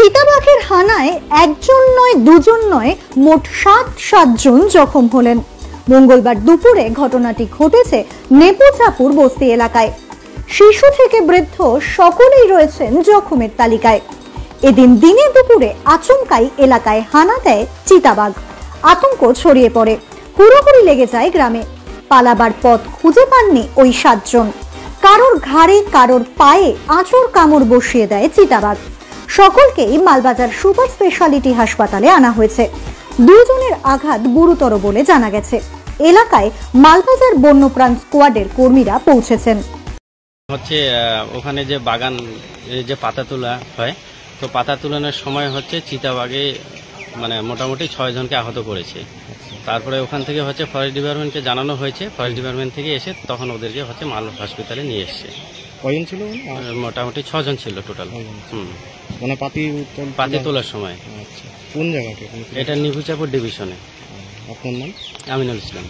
চিতাবাঘের হানায় একজন নয় দুজন নয় মোট 7 জন জখম হলেন। মঙ্গলবার দুপুরে ঘটনাটি ঘটেছে নেপুচাপুর বস্তি এলাকায়। শিশু থেকে বৃদ্ধ সকলেই রয়েছেন জখমের তালিকায়। এদিন দিনে দুপুরে আচমকাই এলাকায় হানা দেয় চিতাবাঘ। আতঙ্ক ছড়িয়ে পড়ে, হুড়োহুড়ি লেগে যায় গ্রামে। পালাবার পথ খুঁজে পাননি ওই 7 জন। কারোর ঘাড়ে কারোর পায়ে আঁচড় কামড় বসিয়ে দেয় চিতাবাঘ। সকলকেই মালবাজার সুপার স্পেশালিটি হাসপাতালে আনা হয়েছে। 2 জনের আঘাত গুরুতর বলে জানা গেছে। এলাকায় মালবাজার বন্যপ্রাণ স্কোয়াডের কর্মীরা পৌঁছেছেন। ওখানে যে বাগান যে পাতা তোলা হয়, তো পাতা তোলানোর সময় চিতাবাঘে মোটামুটি 6 জনকে আহত করেছে। তারপরে ওখান থেকে ফরেস্ট ডিপার্টমেন্টকে জানানো হয়েছে। ফরেস্ট ডিপার্টমেন্ট থেকে এসে তখন ওদেরকে মাল হসপিটালে নিয়ে এসছে। কয়জন ছিল? মোটামুটি 6 জন ছিল টোটাল। পাতি তোলার সময়। কোন জায়গাটা? এটা নেপুচাপুর ডিভিশনে। আপনার নাম? আমিনুল ইসলাম।